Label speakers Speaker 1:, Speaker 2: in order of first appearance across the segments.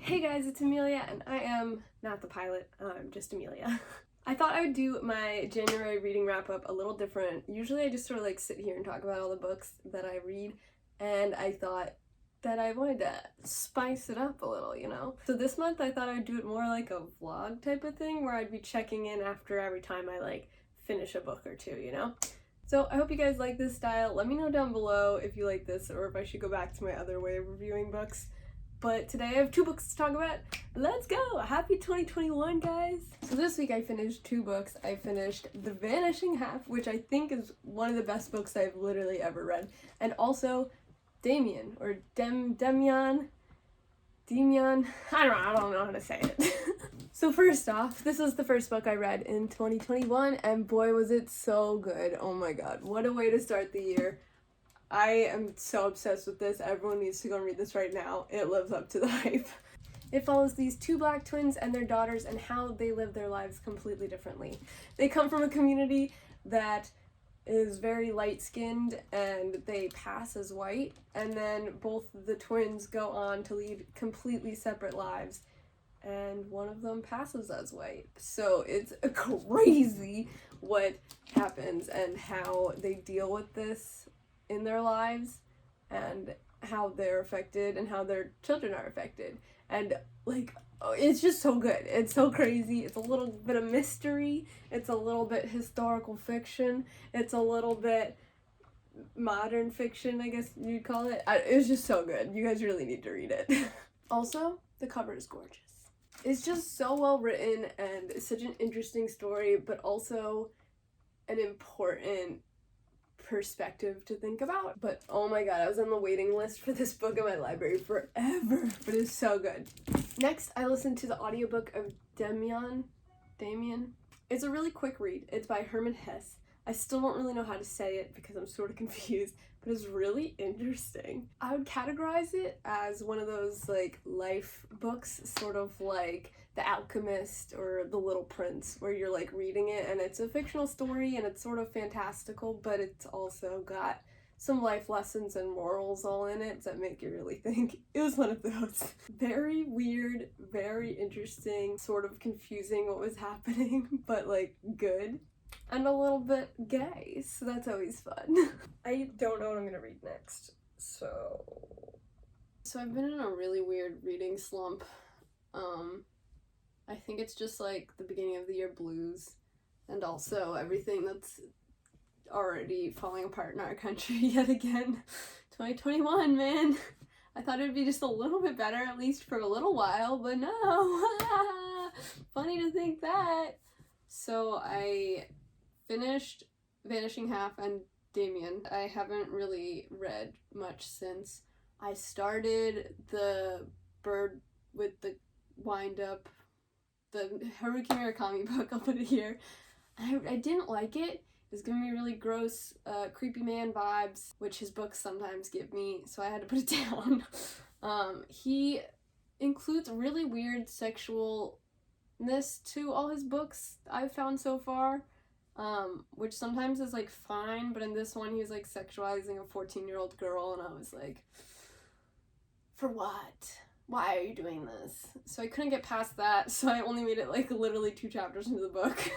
Speaker 1: Hey guys, it's Amelia, and I am not the pilot, I'm just Amelia. I thought I would do my January reading wrap-up a little different. Usually I just sort of like sit here and talk about all the books that I read, and I thought that I wanted to spice it up a little, you know? So this month I thought I'd do it more like a vlog type of thing, where I'd be checking in after every time I like finish a book or two, you know? So I hope you guys like this style. Let me know down below if you like this or if I should go back to my other way of reviewing books. But today I have two books to talk about. Let's go! Happy 2021, guys! So this week I finished two books. I finished The Vanishing Half, which I think is one of the best books I've literally ever read. And also Demian, or Demian, I don't know how to say it. So first off, this was the first book I read in 2021, and boy was it so good. Oh my god, what a way to start the year. I am so obsessed with this. Everyone needs to go and read this right now. It lives up to the hype. It follows these two black twins and their daughters and how they live their lives completely differently. They come from a community that is very light-skinned and they pass as white, and then both the twins go on to lead completely separate lives, and one of them passes as white. So it's crazy what happens and how they deal with this in their lives, and how they're affected and how their children are affected. And like, it's just so good. It's so crazy. It's a little bit of mystery. It's a little bit historical fiction. It's a little bit modern fiction, I guess you'd call it. It's just so good. You guys really need to read it. Also, the cover is gorgeous. It's just so well written and it's such an interesting story, but also an important perspective to think about. But oh my god, I was on the waiting list for this book in my library forever, but it's so good. Next, I listened to the audiobook of Demian. It's a really quick read. It's by Hermann Hesse. I still don't really know how to say it because I'm sort of confused, but it's really interesting. I would categorize it as one of those like life books, sort of like The Alchemist or The Little Prince, where you're like reading it and it's a fictional story and it's sort of fantastical, but it's also got some life lessons and morals all in it that make you really think. It was one of those. Very weird, very interesting, sort of confusing what was happening, but like good. And a little bit gay, so that's always fun. I don't know what I'm gonna read next, so I've been in a really weird reading slump. I think it's just like the beginning of the year blues, and also everything that's already falling apart in our country yet again. 2021, man. I thought it'd be just a little bit better, at least for a little while, but no. Funny to think that. So I finished Vanishing Half and Demian. I haven't really read much since. I started the Bird with the Wind Up, the Haruki Murakami book, I'll put it here. I didn't like it. It was giving me really gross, creepy man vibes, which his books sometimes give me, so I had to put it down. He includes really weird sexualness to all his books I've found so far. Which sometimes is like fine, but in this one he was like sexualizing a 14-year-old girl, and I was like, for what? Why are you doing this? So I couldn't get past that, so I only made it like literally 2 chapters into the book.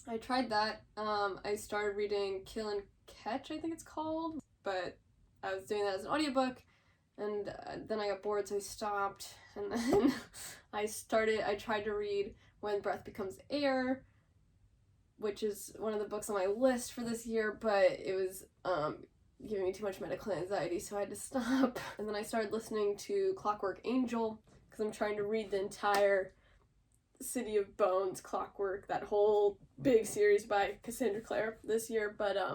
Speaker 1: I tried that. I started reading Kill and Catch, I think it's called, but I was doing that as an audiobook, and then I got bored, so I stopped, and then I tried to read When Breath Becomes Air, which is one of the books on my list for this year, but it was giving me too much medical anxiety, so I had to stop. And then I started listening to Clockwork Angel, because I'm trying to read the entire City of Bones Clockwork, that whole big series by Cassandra Clare this year, but I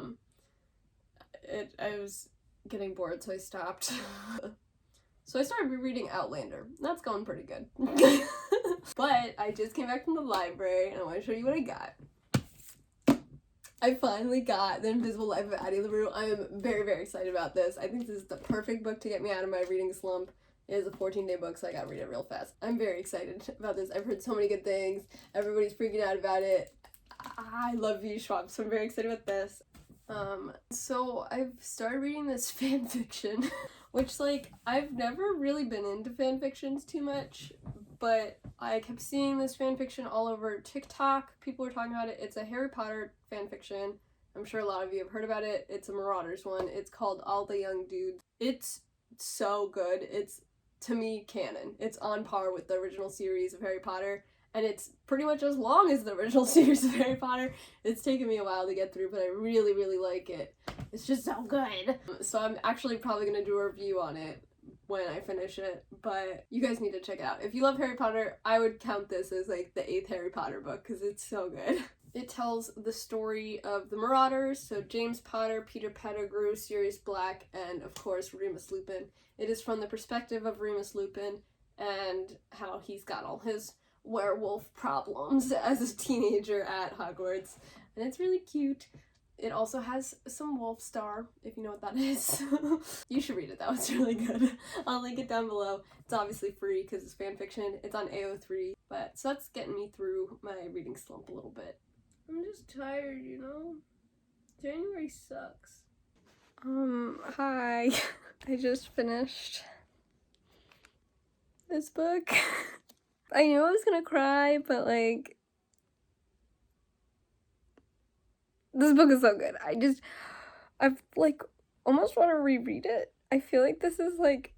Speaker 1: was getting bored, so I stopped. So I started rereading Outlander. That's going pretty good. But I just came back from the library, and I want to show you what I got. I finally got The Invisible Life of Addie LaRue. I am very, very excited about this. I think this is the perfect book to get me out of my reading slump. It is a 14-day book, so I gotta read it real fast. I'm very excited about this. I've heard so many good things. Everybody's freaking out about it. I love Schwab, so I'm very excited about this. So I've started reading this fan fiction, which, like, I've never really been into fan fictions too much, but I kept seeing this fanfiction all over TikTok. People were talking about it. It's a Harry Potter fanfiction. I'm sure a lot of you have heard about it. It's a Marauders one. It's called All the Young Dudes. It's so good. It's, to me, canon. It's on par with the original series of Harry Potter, and it's pretty much as long as the original series of Harry Potter. It's taken me a while to get through, but I really, really like it. It's just so good. So I'm actually probably going to do a review on it when I finish it, but you guys need to check it out. If you love Harry Potter, I would count this as like the 8th Harry Potter book because it's so good. It tells the story of the Marauders, so James Potter, Peter Pettigrew, Sirius Black, and of course Remus Lupin. It is from the perspective of Remus Lupin and how he's got all his werewolf problems as a teenager at Hogwarts, and it's really cute. It also has some wolf star, if you know what that is. You should read it though, it's really good. I'll link it down below. It's obviously free because it's fanfiction. It's on AO3, but so that's getting me through my reading slump a little bit. I'm just tired, you know? January sucks. Hi. I just finished this book. I knew I was gonna cry, but like, this book is so good. I've like almost want to reread it. I feel like this is like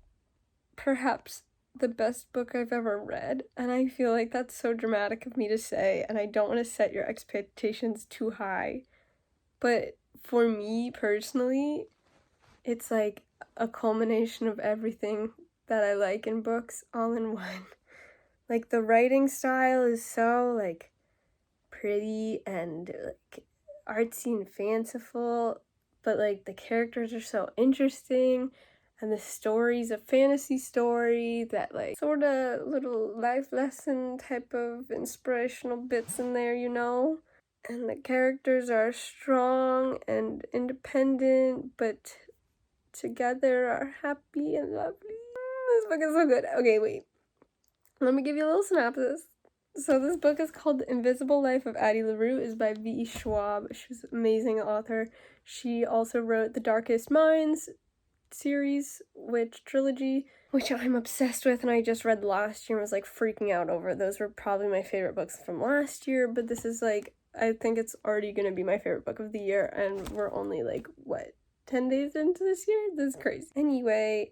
Speaker 1: perhaps the best book I've ever read, and I feel like that's so dramatic of me to say, and I don't want to set your expectations too high, but for me personally, it's like a culmination of everything that I like in books all in one. Like, the writing style is so like pretty and like artsy and fanciful, but like the characters are so interesting, and the story's a fantasy story that like sort of little life lesson type of inspirational bits in there, you know? And the characters are strong and independent, but together are happy and lovely. This book is so good. Okay, wait. Let me give you a little synopsis. So this book is called The Invisible Life of Addie LaRue. Is by V. Schwab. She's an amazing author. She also wrote The Darkest Minds series, trilogy, which I'm obsessed with, and I just read last year and was like freaking out over. Those were probably my favorite books from last year, but this is like, I think it's already gonna be my favorite book of the year, and we're only like, what, 10 days into this year? This is crazy. Anyway,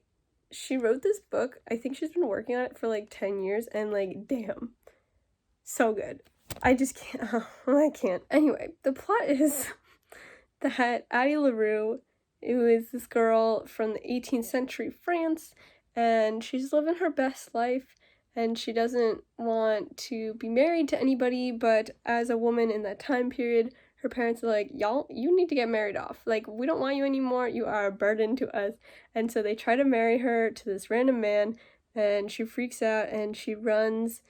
Speaker 1: she wrote this book. I think she's been working on it for like 10 years, and like, damn. So good. I just can't. I can't. Anyway, the plot is that Addie LaRue, who is this girl from the 18th century France, and she's living her best life, and she doesn't want to be married to anybody, but as a woman in that time period, her parents are like, y'all, you need to get married off. Like, we don't want you anymore. You are a burden to us. And so they try to marry her to this random man, and she freaks out, and she runs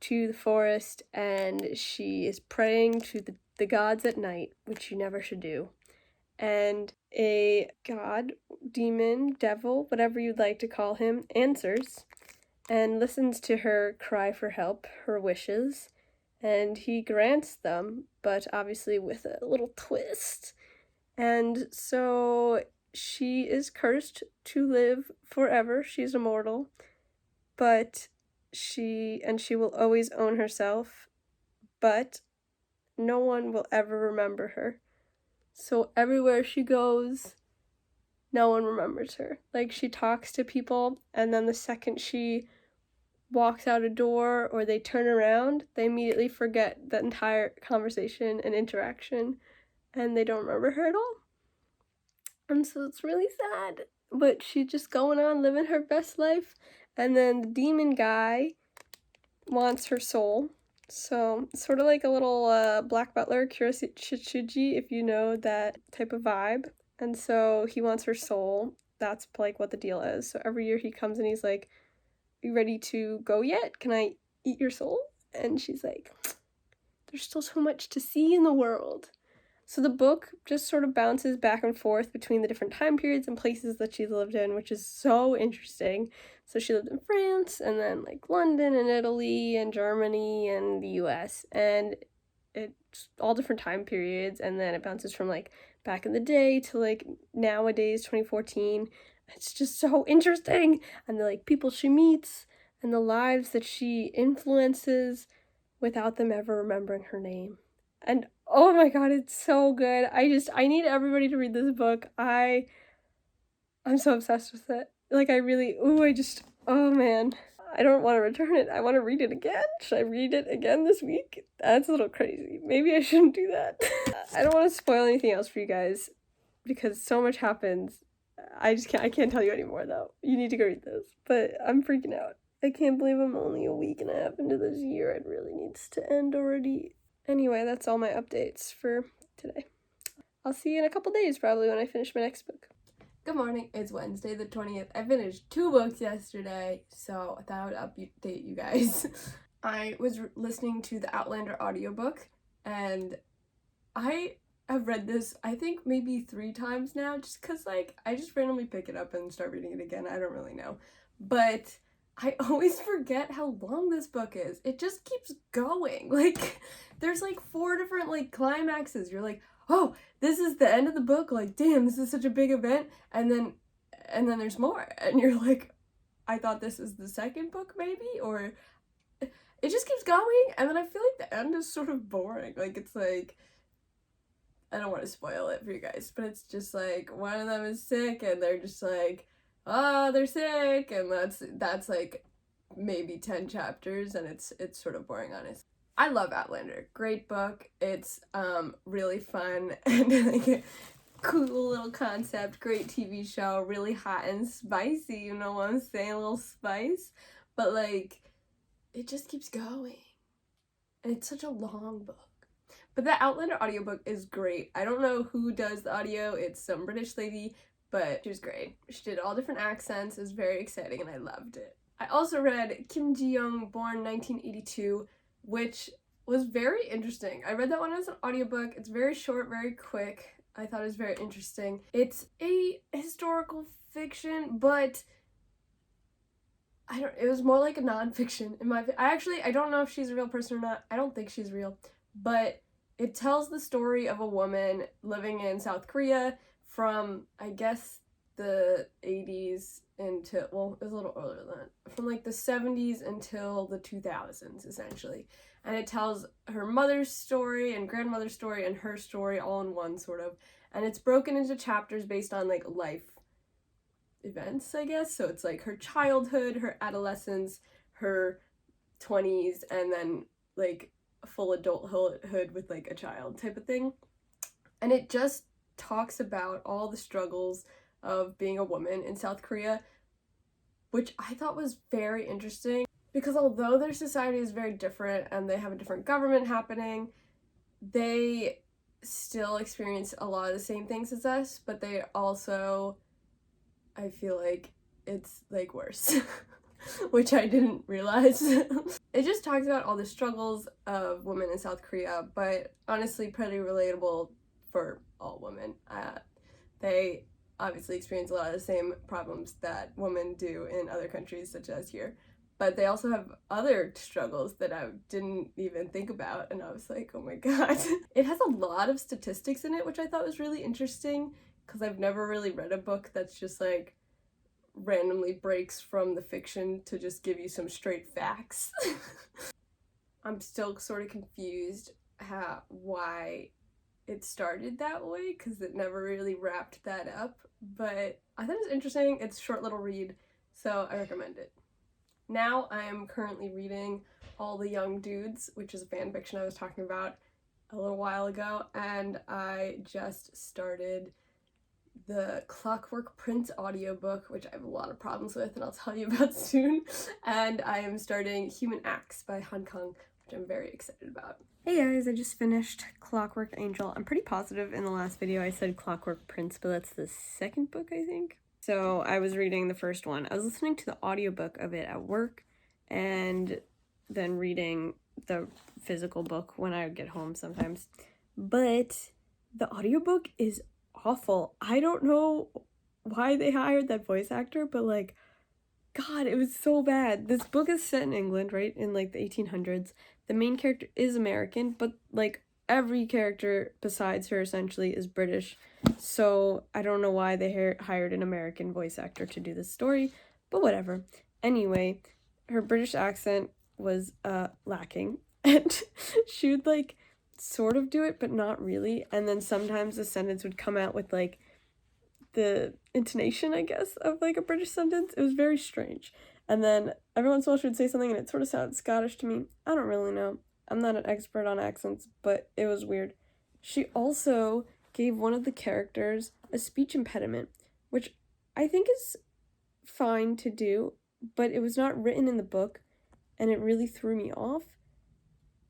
Speaker 1: to the forest, and she is praying to the gods at night, which you never should do. And a god, demon, devil, whatever you'd like to call him, answers and listens to her cry for help, her wishes, and he grants them, but obviously with a little twist. And so she is cursed to live forever. She's immortal, but she will always own herself, but no one will ever remember her. So everywhere she goes, no one remembers her. Like, she talks to people, and then the second she walks out a door or they turn around, they immediately forget the entire conversation and interaction, and they don't remember her at all. And so it's really sad, but she's just going on living her best life, and then the demon guy wants her soul. So, sort of like a little Black Butler, Kuroshichuji, if you know that type of vibe. And so he wants her soul. That's like what the deal is. So every year he comes and he's like, you ready to go yet? Can I eat your soul? And she's like, there's still so much to see in the world. So the book just sort of bounces back and forth between the different time periods and places that she's lived in, which is so interesting. So she lived in France, and then like London and Italy and Germany and the US, and it's all different time periods, and then it bounces from like back in the day to like nowadays, 2014. It's just so interesting. And the like people she meets, and the lives that she influences without them ever remembering her name. And oh my god, it's so good. I need everybody to read this book. I'm so obsessed with it. Like, oh man. I don't want to return it. I want to read it again. Should I read it again this week? That's a little crazy. Maybe I shouldn't do that. I don't want to spoil anything else for you guys because so much happens. I can't tell you anymore though. You need to go read this. But I'm freaking out. I can't believe I'm only a week and a half into this year. It really needs to end already. Anyway, that's all my updates for today. I'll see you in a couple days probably when I finish my next book. Good morning, it's Wednesday the 20th. I finished 2 books yesterday, so I thought I would update you guys. I was listening to the Outlander audiobook, and I have read this, I think, maybe 3 times now, just because, like, I just randomly pick it up and start reading it again. I don't really know. But I always forget how long this book is. It just keeps going. Like, there's, like, 4 different, like, climaxes. You're like, oh, this is the end of the book, like, damn, this is such a big event, and then there's more, and you're like, I thought this is the second book, maybe, or it just keeps going, and then I feel like the end is sort of boring. Like, it's like, I don't want to spoil it for you guys, but it's just like, one of them is sick, and they're just like, oh, they're sick, and that's like, maybe 10 chapters, and it's sort of boring, honestly. I love Outlander. Great book. It's really fun and like a cool little concept. Great TV show. Really hot and spicy, you know what I'm saying? A little spice. But like, it just keeps going. And it's such a long book. But the Outlander audiobook is great. I don't know who does the audio. It's some British lady, but she was great. She did all different accents. It was very exciting and I loved it. I also read Kim Jiyoung, born 1982, which was very interesting. I read that one as an audiobook. It's very short, very quick. I thought it was very interesting. It's a historical fiction, but it was more like a nonfiction in my opinion. I don't know if she's a real person or not. I don't think she's real, but it tells the story of a woman living in South Korea from, I guess, the 80s into, well, it was a little earlier than that, from like the 70s until the 2000s, essentially. And it tells her mother's story and grandmother's story and her story all in one, sort of. And it's broken into chapters based on like life events, I guess. So it's like her childhood, her adolescence, her 20s, and then like full adulthood with like a child type of thing. And it just talks about all the struggles of being a woman in South Korea, which I thought was very interesting because although their society is very different and they have a different government happening, they still experience a lot of the same things as us, but they also, I feel like it's like worse, which I didn't realize. It just talks about all the struggles of women in South Korea, but honestly pretty relatable for all women. They obviously experience a lot of the same problems that women do in other countries such as here, but they also have other struggles that I didn't even think about, and I was like, oh my god. It has a lot of statistics in it, which I thought was really interesting because I've never really read a book that's just like randomly breaks from the fiction to just give you some straight facts. I'm still sort of confused why it started that way because it never really wrapped that up, but I thought it was interesting. It's a short little read, so I recommend it. Now I am currently reading All the Young Dudes, which is a fan fiction I was talking about a little while ago, and I just started the Clockwork Prince audiobook, which I have a lot of problems with and I'll tell you about soon, and I am starting Human Acts by Han Kang, which I'm very excited about. Hey guys, I just finished Clockwork Angel. I'm pretty positive in the last video I said Clockwork Prince, but that's the second book, I think. So I was reading the first one. I was listening to the audiobook of it at work and then reading the physical book when I would get home sometimes. But the audiobook is awful. I don't know why they hired that voice actor, but like, God, it was so bad. This book is set in England, right? In like the 1800s. The main character is American, but like every character besides her essentially is British. So I don't know why they hired an American voice actor to do this story, but whatever. Anyway, her British accent was lacking, and she would like sort of do it but not really, and then sometimes the sentence would come out with like the intonation, I guess, of like a British sentence. It was very strange. And then every once in a while she would say something and it sort of sounded Scottish to me. I don't really know. I'm not an expert on accents, but it was weird. She also gave one of the characters a speech impediment, which I think is fine to do, but it was not written in the book, and it really threw me off.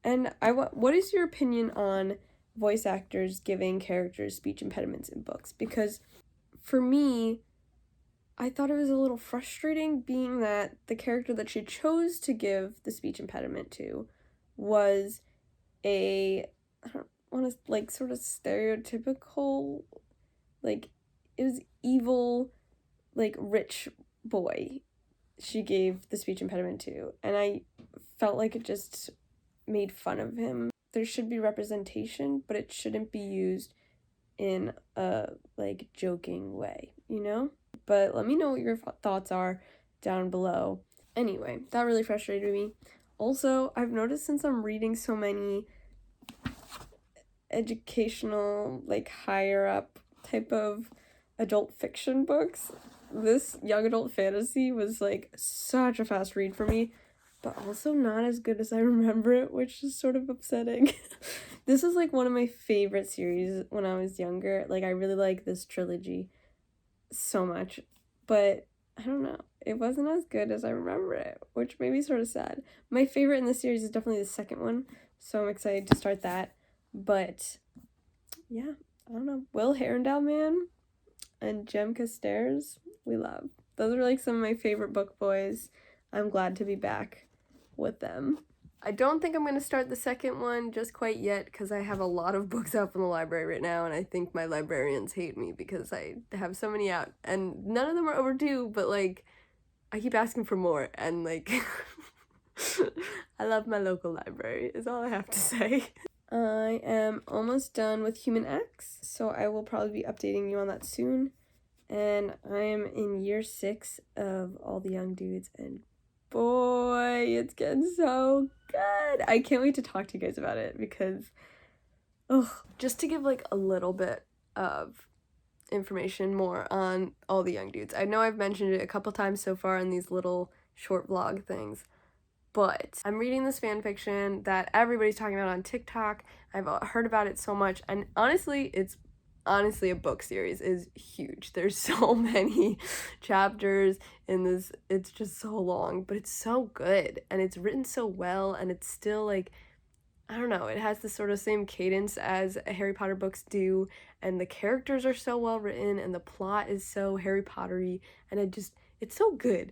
Speaker 1: And what is your opinion on voice actors giving characters speech impediments in books? Because for me, I thought it was a little frustrating, being that the character that she chose to give the speech impediment to was I don't want to, like, sort of stereotypical, like, it was evil, like, rich boy she gave the speech impediment to, and I felt like it just made fun of him. There should be representation, but it shouldn't be used in a, like, joking way, you know? But let me know what your thoughts are down below. Anyway, that really frustrated me. Also, I've noticed since I'm reading so many educational, like, higher up type of adult fiction books, this young adult fantasy was, like, such a fast read for me, but also not as good as I remember it, which is sort of upsetting. This is, like, one of my favorite series when I was younger. Like, I really like this trilogy so much, but I don't know, it wasn't as good as I remember it, which made me sort of sad. My favorite in the series is definitely the second one, so I'm excited to start that. But yeah, I don't know, Will Herondale Man and Jem Stairs, we love. Those are like some of my favorite book boys. I'm glad to be back with them. I don't think I'm going to start the second one just quite yet, because I have a lot of books out from the library right now, and I think my librarians hate me because I have so many out, and none of them are overdue, but, like, I keep asking for more, and, like, I love my local library, is all I have to say. I am almost done with Human X, so I will probably be updating you on that soon, and I am in year 6 of All the Young Dudes, and boy, it's getting so good. I can't wait to talk to you guys about it, because, just to give, like, a little bit of information more on All the Young Dudes. I know I've mentioned it a couple times so far in these little short vlog things, but I'm reading this fanfiction that everybody's talking about on TikTok. I've heard about it so much, and honestly, a book series is huge. There's so many chapters in this. It's just so long, but it's so good, and it's written so well, and it's still, like, I don't know, it has the sort of same cadence as Harry Potter books do, and the characters are so well written, and the plot is so Harry Potter-y, and it's so good.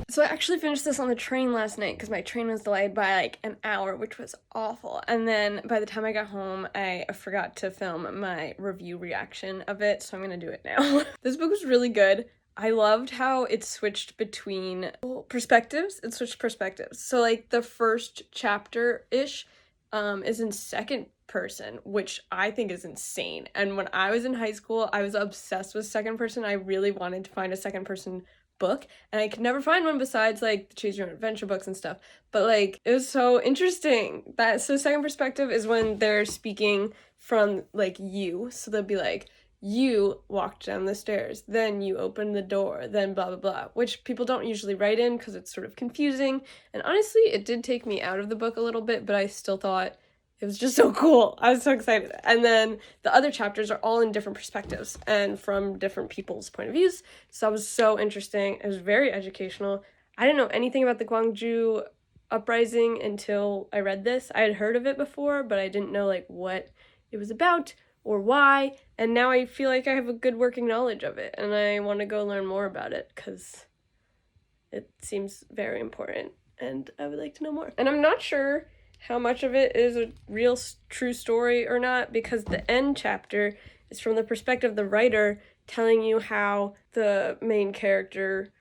Speaker 1: So I actually finished this on the train last night, because my train was delayed by, like, an hour, which was awful. And then by the time I got home, I forgot to film my review reaction of it, so I'm gonna do it now. This book was really good. I loved how it switched between perspectives. It switched perspectives. So, like, the first chapter-ish is in second person, which I think is insane. And when I was in high school, I was obsessed with second person. I really wanted to find a second person book, and I could never find one besides, like, the choose your own adventure books and stuff, but, like, it was so interesting. So second perspective is when they're speaking from, like, you, so they'll be like, you walked down the stairs, then you opened the door, then blah blah blah, which people don't usually write in because it's sort of confusing, and honestly it did take me out of the book a little bit, but I still thought it was just so cool. I was so excited. And then the other chapters are all in different perspectives and from different people's point of views. So that was so interesting. It was very educational. I didn't know anything about the Gwangju uprising until I read this. I had heard of it before, but I didn't know, like, what it was about or why. And now I feel like I have a good working knowledge of it, and I want to go learn more about it because it seems very important and I would like to know more. And I'm not sure how much of it is a real true story or not, because the end chapter is from the perspective of the writer telling you how the main character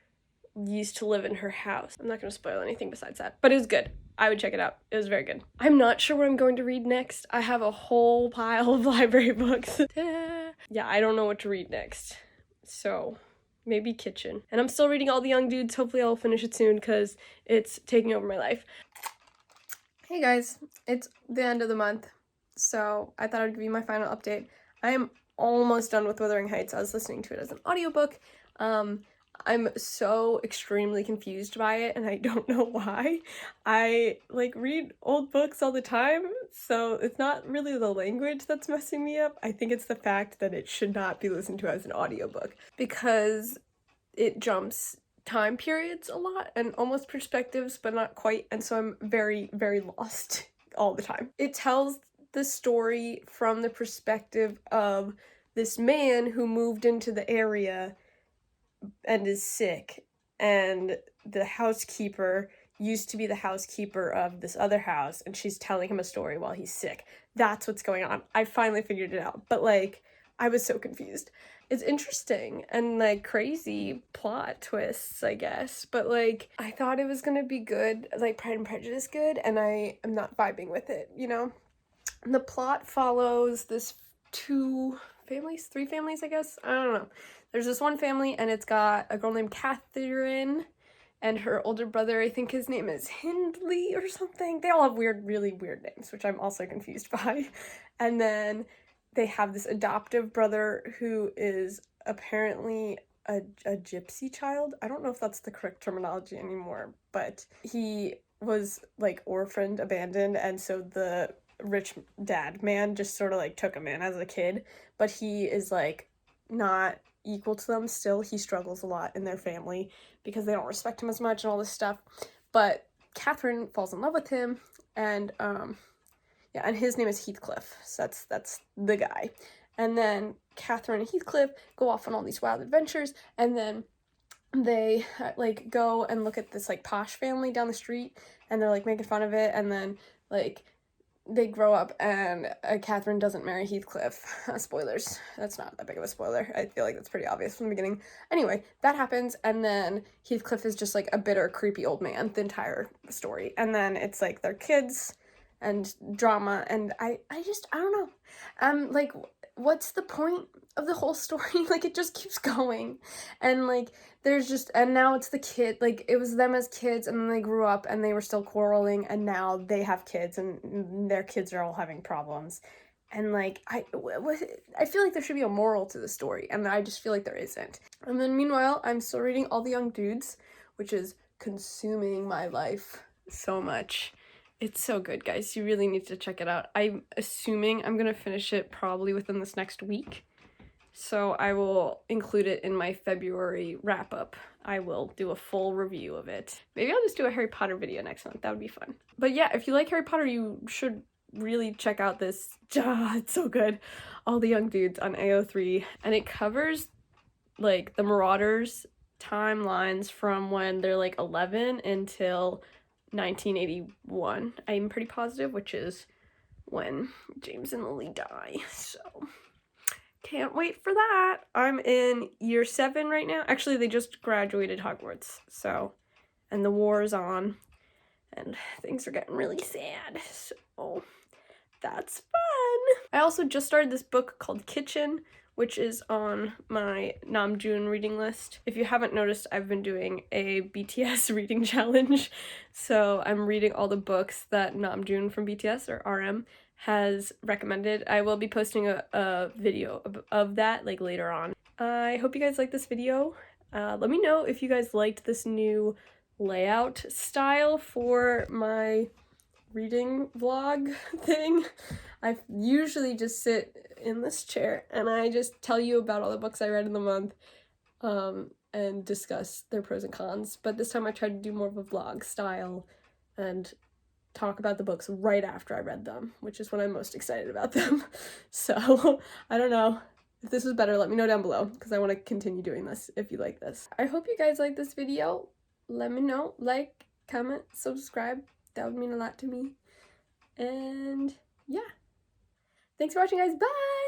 Speaker 1: used to live in her house. I'm not going to spoil anything besides that, but it was good. I would check it out. It was very good. I'm not sure what I'm going to read next. I have a whole pile of library books. Yeah, I don't know what to read next. So maybe kitchen. And I'm still reading All the Young Dudes. Hopefully I'll finish it soon because it's taking over my life. Hey guys, it's the end of the month, so I thought I'd give you my final update. I am almost done with Wuthering Heights. I was listening to it as an audiobook. I'm so extremely confused by it, and I don't know why. I, like, read old books all the time, so it's not really the language that's messing me up. I think it's the fact that it should not be listened to as an audiobook, because it jumps time periods a lot and almost perspectives, but not quite, and so I'm very, very lost all the time. It tells the story from the perspective of this man who moved into the area and is sick, and the housekeeper used to be the housekeeper of this other house, and she's telling him a story while he's sick. That's what's going on. I finally figured it out, but, like, I was so confused. It's interesting and, like, crazy plot twists, I guess, but, like, I thought it was gonna be good, like Pride and Prejudice good, and I am not vibing with it, you know? And the plot follows this three families, I guess? I don't know. There's this one family, and it's got a girl named Catherine, and her older brother, I think his name is Hindley or something. They all have really weird names, which I'm also confused by. And then they have this adoptive brother who is apparently a gypsy child. I don't know if that's the correct terminology anymore, but he was, like, orphaned, abandoned, and so the rich dad man just sort of, like, took him in as a kid, but he is, like, not equal to them still. He struggles a lot in their family because they don't respect him as much and all this stuff. But Catherine falls in love with him, and yeah, and his name is Heathcliff, so that's the guy. And then Catherine and Heathcliff go off on all these wild adventures, and then they, like, go and look at this, like, posh family down the street, and they're, like, making fun of it, and then, like, they grow up, and Catherine doesn't marry Heathcliff. Spoilers. That's not that big of a spoiler. I feel like that's pretty obvious from the beginning. Anyway, that happens, and then Heathcliff is just, like, a bitter, creepy old man the entire story. And then it's, like, their kids and drama, and I don't know. Like, what's the point of the whole story? Like, it just keeps going. And, like, there's just, and now it's the kid, like, it was them as kids, and then they grew up, and they were still quarreling, and now they have kids, and their kids are all having problems. And, like, I feel like there should be a moral to the story, and I just feel like there isn't. And then, meanwhile, I'm still reading All the Young Dudes, which is consuming my life so much. It's so good, guys. You really need to check it out. I'm assuming I'm gonna finish it probably within this next week, so I will include it in my February wrap-up. I will do a full review of it. Maybe I'll just do a Harry Potter video next month. That would be fun. But yeah, if you like Harry Potter, you should really check out this. It's so good. All the Young Dudes on AO3, and it covers, like, the Marauders timelines from when they're, like, 11 until 1981, I'm pretty positive, which is when James and Lily die, so can't wait for that. I'm in year 7 right now. Actually, they just graduated Hogwarts, so, and the war is on, and things are getting really sad, so that's fun. I also just started this book called Kitchen, which is on my Namjoon reading list. If you haven't noticed, I've been doing a BTS reading challenge, so I'm reading all the books that Namjoon from BTS, or RM, has recommended. I will be posting a video of that, like, later on. I hope you guys like this video. Let me know if you guys liked this new layout style for my reading vlog thing. I usually just sit in this chair and I just tell you about all the books I read in the month and discuss their pros and cons, but this time I tried to do more of a vlog style and talk about the books right after I read them, which is when I'm most excited about them. So I don't know. If this was better, let me know down below, because I want to continue doing this if you like this. I hope you guys like this video. Let me know. Like, comment, subscribe. That would mean a lot to me. And yeah. Thanks for watching, guys. Bye!